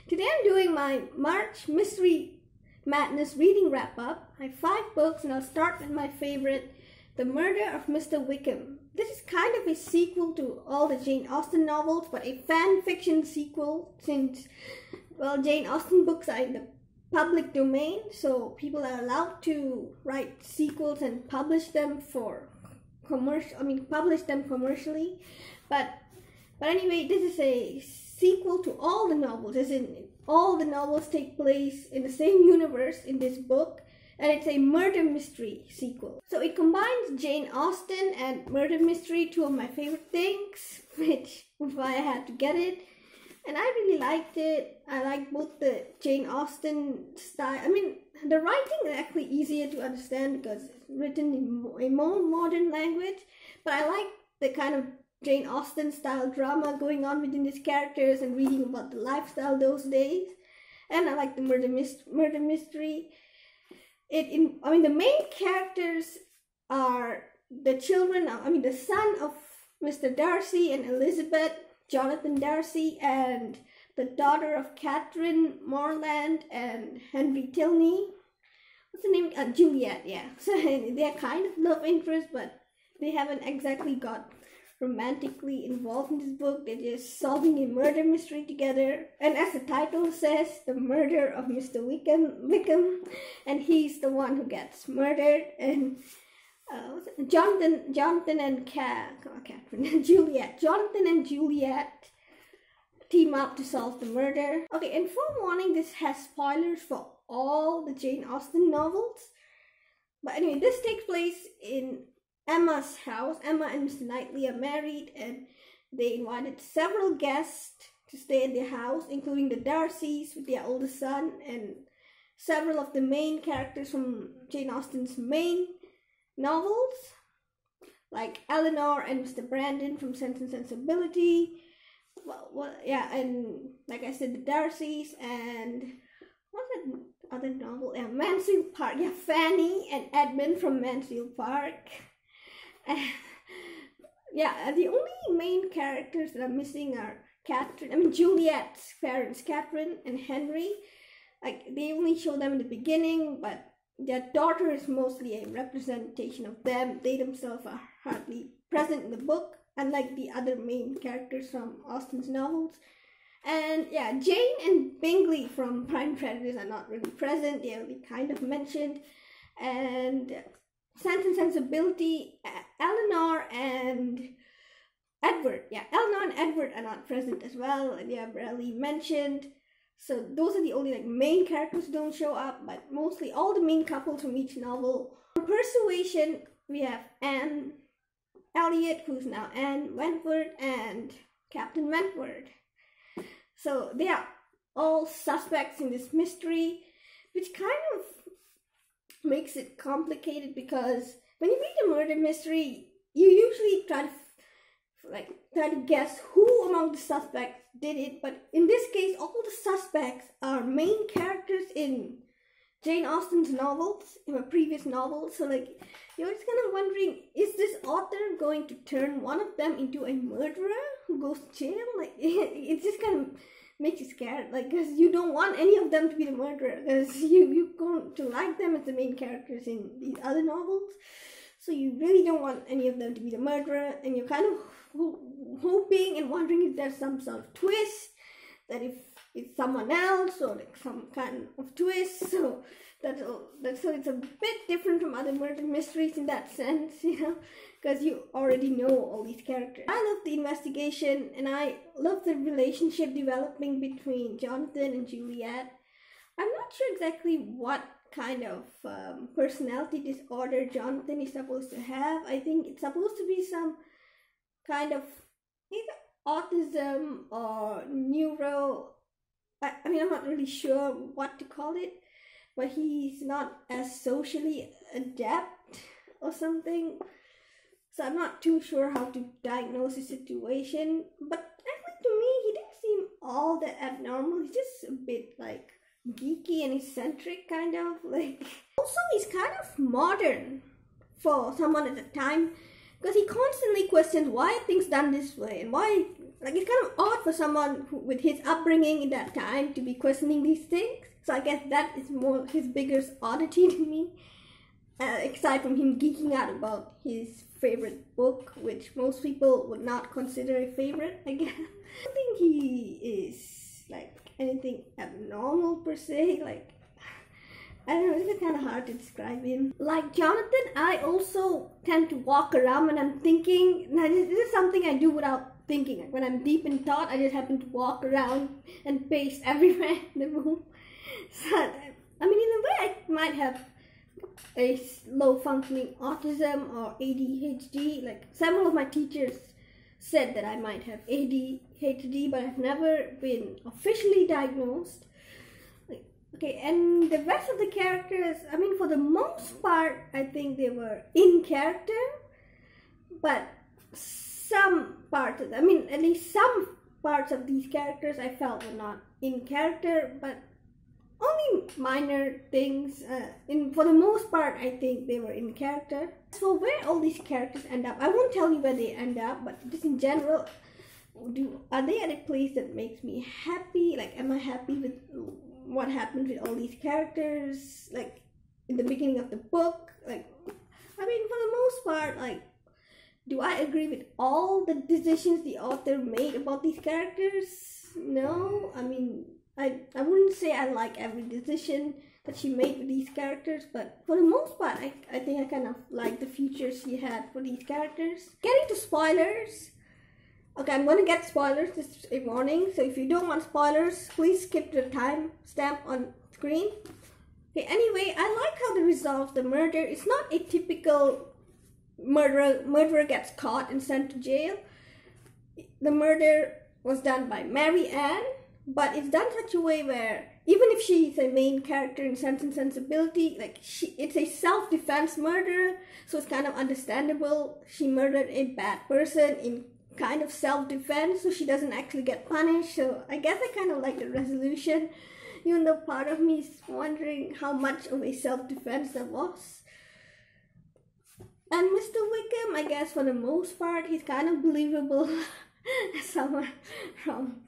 Today I'm doing my March Mystery Madness reading wrap-up. I have 5 books and I'll start with my favorite, The Murder of Mr. Wickham. This is kind of a sequel to all the Jane Austen novels, but a fan fiction sequel since, well, Jane Austen books are in the public domain, so people are allowed to write sequels and publish them for publish them commercially. But anyway, this is a sequel to all the novels, as in all the novels take place in the same universe in this book, and it's a murder mystery sequel. So it combines Jane Austen and murder mystery, 2 of my favorite things, which was why I had to get it. And I really liked it. I like both the Jane Austen style. I mean, the writing is actually easier to understand because it's written in a more modern language, but I like the kind of Jane Austen style drama going on within these characters and reading about the lifestyle those days. And I like the murder mystery. The main characters are the the son of Mr. Darcy and Elizabeth, Jonathan Darcy, and the daughter of Catherine Morland and Henry Tilney. What's the name? Juliet, yeah. So they're kind of love interests, but they haven't exactly got romantically involved in this book. They're just solving a murder mystery together, and as the title says, the murder of Mr. Wickham, and he's the one who gets murdered. And Jonathan and Juliet team up to solve the murder. Okay, and forewarning, this has spoilers for all the Jane Austen novels. But anyway, this takes place in Emma's house. Emma and Mr. Knightley are married, and they invited several guests to stay in their house, including the Darcys with their oldest son, and several of the main characters from Jane Austen's main novels, like Eleanor and Mr. Brandon from Sense and Sensibility. And like I said, the Darcys, and what's that other novel? Mansfield Park. Yeah, Fanny and Edmund from Mansfield Park. The only main characters that are missing are Juliet's parents, Catherine and Henry. Like, they only show them in the beginning, but their daughter is mostly a representation of them. They themselves are hardly present in the book, unlike the other main characters from Austen's novels. And yeah, Jane and Bingley from Prime Predators are not really present. They are only kind of mentioned. And Sense and Sensibility, Eleanor and Edward. Yeah, Eleanor and Edward are not present as well. They are barely mentioned. So those are the only main characters who don't show up, but mostly all the main couples from each novel. For Persuasion, we have Anne Elliot, who's now Anne Wentworth, and Captain Wentworth. So they are all suspects in this mystery, which kind of makes it complicated, because when you read a murder mystery, you usually try to guess who among the suspects did it. But in this case, all the suspects are main characters in Jane Austen's novels, in her previous novels. So you're just kind of wondering, is this author going to turn one of them into a murderer who goes to jail? It just kind of makes you scared, because you don't want any of them to be the murderer, because you're going to like them as the main characters in these other novels. So you really don't want any of them to be the murderer, and you're kind of hoping and wondering if there's some sort of twist, that if it's someone else, or some kind of twist. So it's a bit different from other murder mysteries in that sense, because you already know all these characters. I love the investigation, and I love the relationship developing between Jonathan and Juliet. I'm not sure exactly what kind of personality disorder Jonathan is supposed to have. I think it's supposed to be some kind of either autism or neuro. I'm not really sure what to call it, but he's not as socially adept or something. So I'm not too sure how to diagnose the situation. But actually, to me, he didn't seem all that abnormal. He's just a bit geeky and eccentric, kind of. Also, he's kind of modern for someone at the time, because he constantly questions why things done this way and why like, it's kind of odd for someone with his upbringing in that time to be questioning these things. So I guess that is more his biggest oddity to me. Aside from him geeking out about his favorite book, which most people would not consider a favorite, I guess. I don't think he is like anything abnormal per se. Like, I don't know, it's kind of hard to describe him. Like Jonathan, I also tend to walk around when I'm thinking. Now, this is something I do without thinking. Like when I'm deep in thought, I just happen to walk around and pace everywhere in the room. So, I mean, in a way, I might have a low functioning autism or ADHD. Like several of my teachers said that I might have ADHD, but I've never been officially diagnosed. Okay, and the rest of the characters, I mean, for the most part, I think they were in character, but some parts, I mean, at least some parts of these characters I felt were not in character, but only minor things. For the most part, I think they were in character. So where all these characters end up, I won't tell you where they end up, but just in general, are they at a place that makes me happy? Like, am I happy with what happened with all these characters? Like, in the beginning of the book, like, I mean, for the most part, like, do I agree with all the decisions the author made about these characters? No, I mean, I wouldn't say I like every decision that she made with these characters, but for the most part, I think I kind of like the futures she had for these characters. Getting to spoilers. Okay, I'm going to get spoilers, just a warning. So if you don't want spoilers, please skip the time stamp on screen. Okay, anyway, I like how they resolve the murder. It's not a typical murderer gets caught and sent to jail. The murder was done by Mary Ann, but it's done such a way where even if she's a main character in Sense and Sensibility, like it's a self-defense murder, so it's kind of understandable. She murdered a bad person in kind of self-defense, so she doesn't actually get punished. So I guess I kind of like the resolution, even though part of me is wondering how much of a self-defense that was. And Mr. Wickham, I guess for the most part, he's kind of believable. Someone from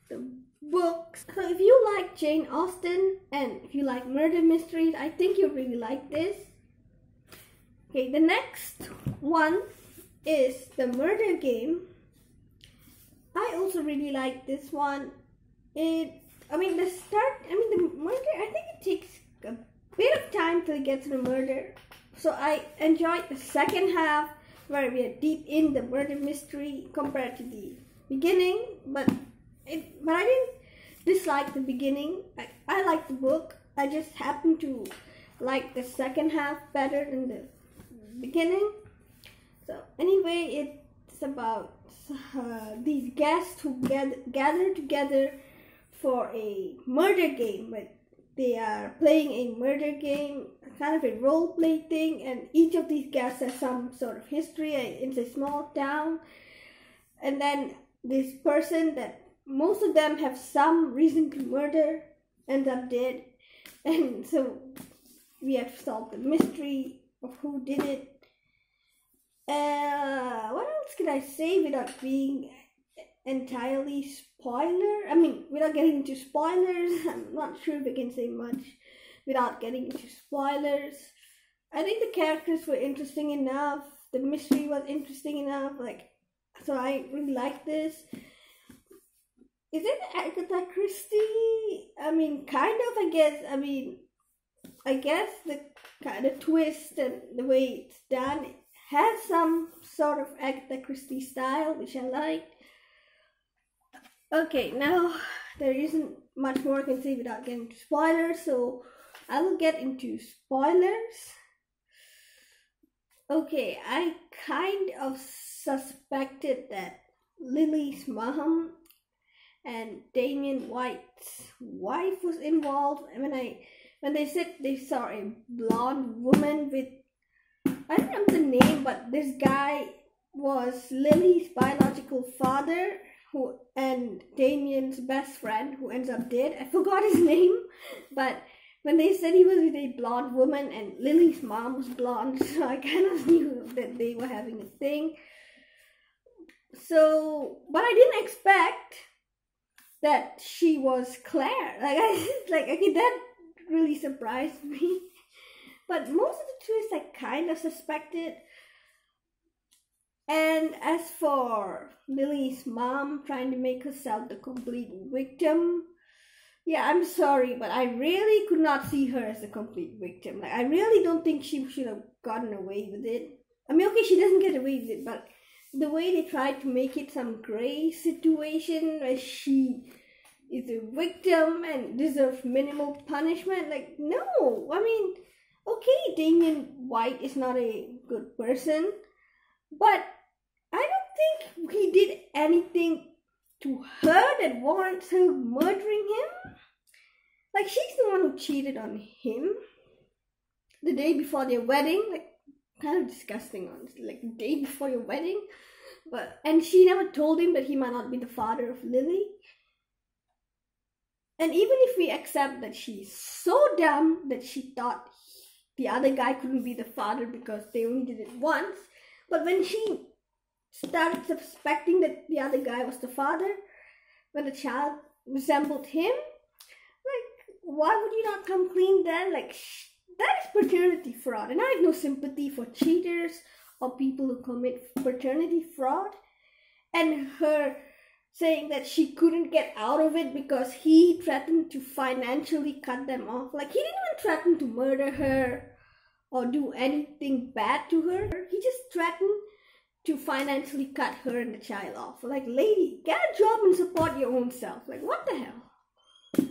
the books. So if you like Jane Austen and if you like murder mysteries, I think you'll really like this. Okay, the next one is The Murder Game. I also really like this one. The murder, I think it takes a bit of time till it gets to the murder. So I enjoyed the second half where we are deep in the murder mystery compared to the beginning, but I didn't dislike the beginning. I liked the book. I just happened to like the second half better than the beginning. So anyway, it's about these guests who gather together for a murder game, but they are playing a murder game, kind of a role play thing, and each of these guests has some sort of history. It's a small town, and then this person that most of them have some reason to murder ends up dead, and so we have to solve the mystery of who did it. What else can I say without being entirely without getting into spoilers? I'm not sure if I can say much without getting into spoilers. I think the characters were interesting enough. The mystery was interesting enough. So I really like this. Is it Agatha Christie? Kind of, I guess. I guess the kind of twist and the way it's done has some sort of Agatha Christie style, which I like. Okay, now there isn't much more I can say without getting into spoilers, so I will get into spoilers. Okay, I kind of suspected that Lily's mom and Damien White's wife was involved. When they said they saw a blonde woman with, I don't remember the name, but this guy was Lily's biological father and Damien's best friend who ends up dead. I forgot his name, but when they said he was with a blonde woman and Lily's mom was blonde, so I kind of knew that they were having a thing. So, but I didn't expect that she was Claire. Okay, that really surprised me. But most of the twists I kind of suspected. And as for Lily's mom trying to make herself the complete victim, yeah, I'm sorry, but I really could not see her as the complete victim. Like, I really don't think she should have gotten away with it. I mean, okay, she doesn't get away with it, but the way they tried to make it some gray situation where she is a victim and deserves minimal punishment, like, no. I mean, okay, Damien White is not a good person, but I don't think he did anything to her that warrants her murdering him. Like, she's the one who cheated on him the day before their wedding. Like, kind of disgusting, honestly. Like, the day before your wedding. And she never told him that he might not be the father of Lily. And even if we accept that she's so dumb that she thought the other guy couldn't be the father because they only did it once, but when she started suspecting that the other guy was the father, when the child resembled him, like, why would you not come clean then? Like, that is paternity fraud. And I have no sympathy for cheaters or people who commit paternity fraud. And her saying that she couldn't get out of it because he threatened to financially cut them off. Like, he didn't even threaten to murder her or do anything bad to her. He just threatened to financially cut her and the child off. Like, lady, get a job and support your own self. Like, what the hell?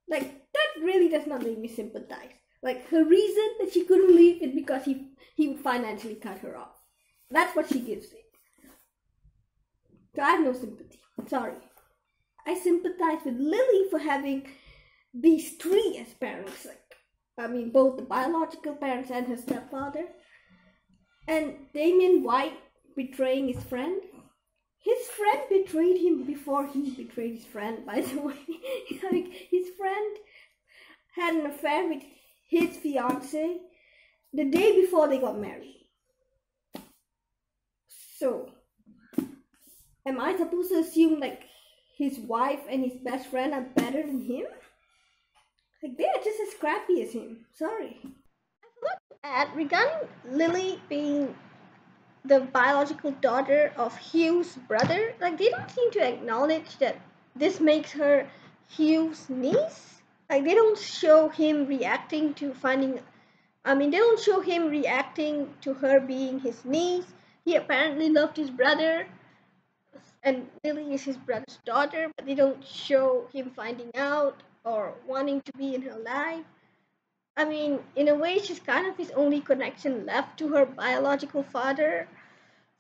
Like, that really does not make me sympathize. Like, her reason that she couldn't leave is because he would financially cut her off. That's what she gives it. So I have no sympathy. Sorry. I sympathize with Lily for having these three as parents. Like, I mean, both the biological parents and her stepfather. And Damien White betraying his friend. His friend betrayed him before he betrayed his friend, by the way. Like, his friend had an affair with his fiancée the day before they got married. So, am I supposed to assume, like, his wife and his best friend are better than him? Like, they are just as scrappy as him. Sorry. Regarding Lily being the biological daughter of Hugh's brother, like, they don't seem to acknowledge that this makes her Hugh's niece. Like, they don't show him reacting to they don't show him reacting to her being his niece. He apparently loved his brother, and Lily is his brother's daughter, but they don't show him finding out or wanting to be in her life. I mean, in a way, she's kind of his only connection left to her biological father.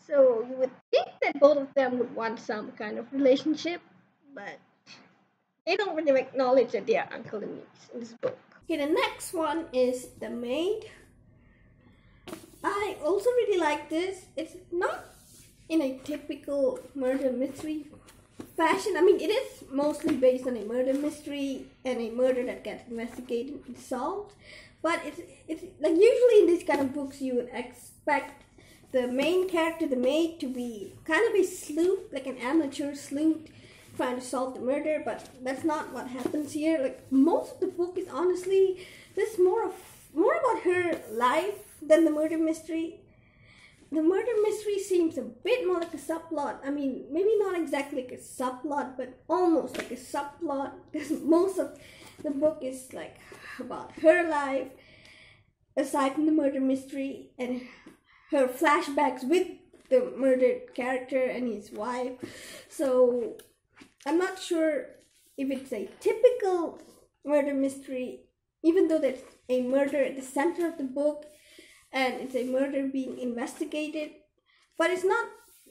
So you would think that both of them would want some kind of relationship, but they don't really acknowledge that they are uncle and niece in this book. Okay, the next one is The Maid. I also really like this. It's not in a typical murder mystery fashion. I mean, it is mostly based on a murder mystery and a murder that gets investigated and solved. But it's like, usually in these kind of books you would expect the main character, the maid, to be kind of a sleuth, like an amateur sleuth trying to solve the murder, but that's not what happens here. Like, most of the book is honestly just more about her life than the murder mystery. The murder mystery seems a bit more like a subplot. I mean, maybe not exactly like a subplot, but almost like a subplot, because most of the book is like about her life, aside from the murder mystery, and her flashbacks with the murdered character and his wife. So I'm not sure if it's a typical murder mystery, even though there's a murder at the center of the book and it's a murder being investigated. But it's not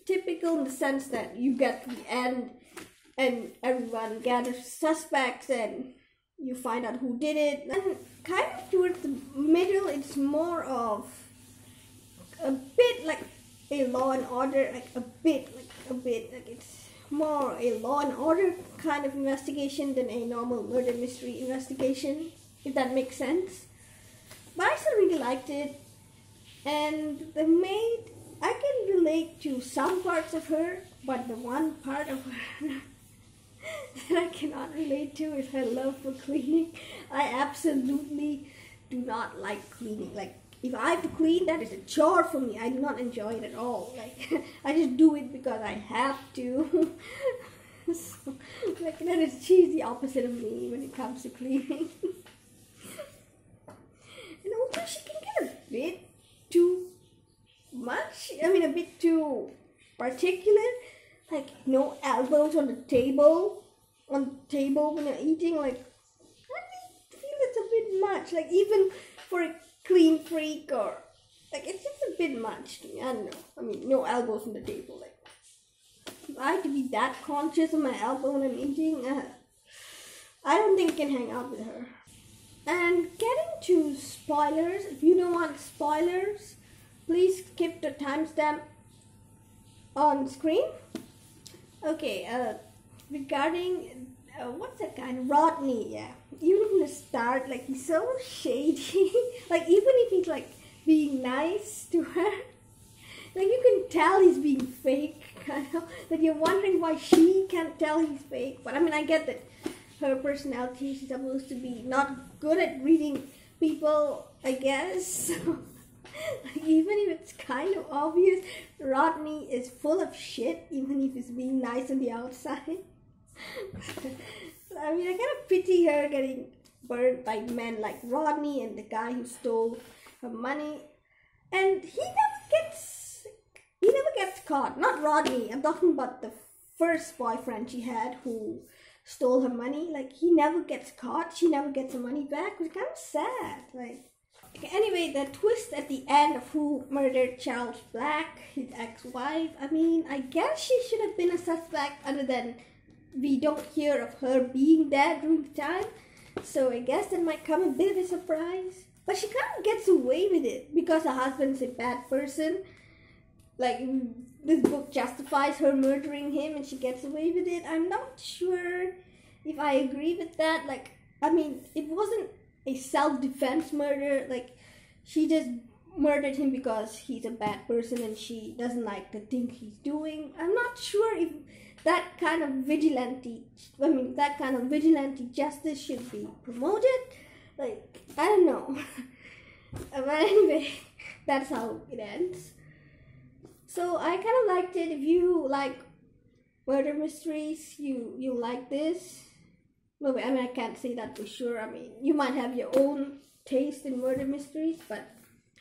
typical in the sense that you get to the end and everyone gathers suspects and you find out who did it. And kind of towards the middle, it's more of a bit like a Law and Order, like it's more a Law and Order kind of investigation than a normal murder mystery investigation, if that makes sense. But I still really liked it. And The Maid, I can relate to some parts of her, but the one part of her that I cannot relate to is her love for cleaning. I absolutely do not like cleaning. Like, if I have to clean, that is a chore for me. I do not enjoy it at all. Like, I just do it because I have to. So, like, that is, she's the opposite of me when it comes to cleaning. And also, she can get a bit too much. I mean, a bit too particular. Like, no elbows on the table. On the table when you're eating. Like, I feel it's a bit much. Like, even for a clean freak, or like, it's just a bit much to me. I don't know. I mean, no elbows on the table. Like, if I have to be that conscious of my elbow when I'm eating, I don't think I can hang out with her. And getting to spoilers, if you don't want spoilers, please skip the timestamp on screen. Okay, regarding, what's that guy? Rodney, yeah. Even from the start, like, he's so shady. Like, even if he's, like, being nice to her, like, you can tell he's being fake, kind of. Like, you're wondering why she can't tell he's fake. But, I mean, I get that her personality, she's supposed to be not good at reading people, I guess. Like, even if it's kind of obvious, Rodney is full of shit, even if he's being nice on the outside. I mean, I kind of pity her getting burned by men like Rodney and the guy who stole her money. And he never gets caught. Not Rodney, I'm talking about the first boyfriend she had who stole her money. Like, he never gets caught. She never gets her money back. It's kind of sad. Like, anyway, the twist at the end of who murdered Charles Black, his ex-wife, I mean, I guess she should have been a suspect, other than we don't hear of her being there during the time. So I guess that might come a bit of a surprise. But she kind of gets away with it because her husband's a bad person. Like, this book justifies her murdering him and she gets away with it. I'm not sure if I agree with that. Like, I mean, it wasn't a self-defense murder. Like, she just murdered him because he's a bad person and she doesn't like the thing he's doing. I'm not sure if that kind of vigilante justice should be promoted. Like, I don't know. But anyway, that's how it ends. So I kind of liked it. If you like murder mysteries, you like this. Well, I mean, I can't say that for sure. I mean, you might have your own taste in murder mysteries, but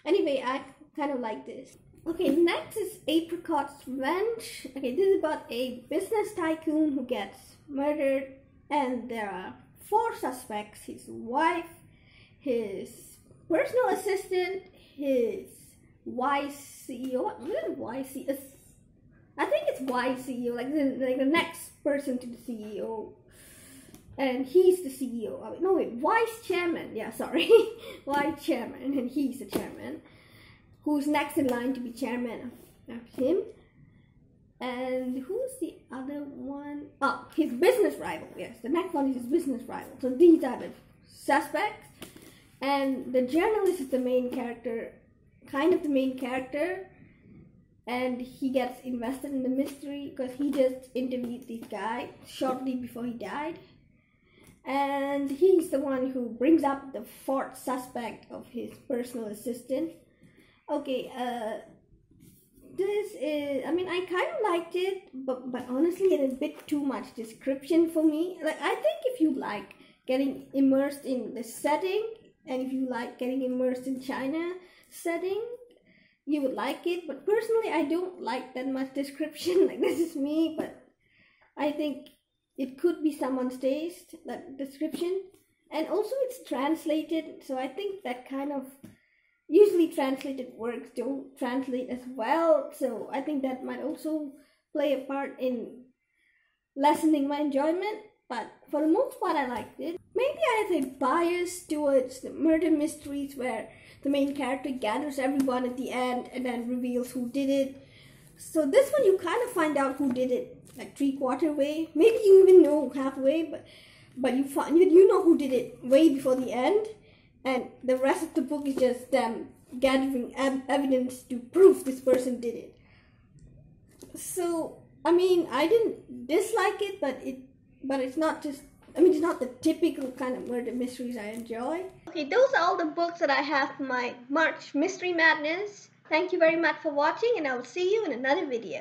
anyway, I kind of like this. Okay, next is Apricot's Revenge. Okay, this is about a business tycoon who gets murdered, and there are 4 suspects: his wife, his personal assistant, his vice CEO. What is vice CEO? I think it's vice CEO, like the next person to the CEO. And he's the CEO. Oh, no, wait, vice chairman. Yeah, sorry. Vice chairman, and he's the chairman, who's next in line to be chairman of him. And who's the other one? Oh, his business rival. Yes, the next one is his business rival. So these are the suspects. And the journalist is the main character, kind of the main character. And he gets invested in the mystery because he just interviewed this guy shortly before he died. And he's the one who brings up the 4th suspect of his personal assistant. Okay, this is, I mean, I kind of liked it, but honestly, it is a bit too much description for me. Like, I think if you like getting immersed in the setting, and if you like getting immersed in China setting, you would like it. But personally, I don't like that much description. Like, this is me, but I think it could be someone's taste, that description. And also it's translated, so I think that kind of, usually translated works don't translate as well, so I think that might also play a part in lessening my enjoyment. But for the most part, I liked it. Maybe I have a bias towards the murder mysteries where the main character gathers everyone at the end and then reveals who did it. So this one, you kind of find out who did it like 3/4 way. Maybe you even know halfway, but you know who did it way before the end, and the rest of the book is just them gathering evidence to prove this person did it. So, I mean, I didn't dislike it, but it's not just, I mean, it's not the typical kind of murder mysteries I enjoy. Okay, those are all the books that I have for my March Mystery Madness. Thank you very much for watching, and I will see you in another video.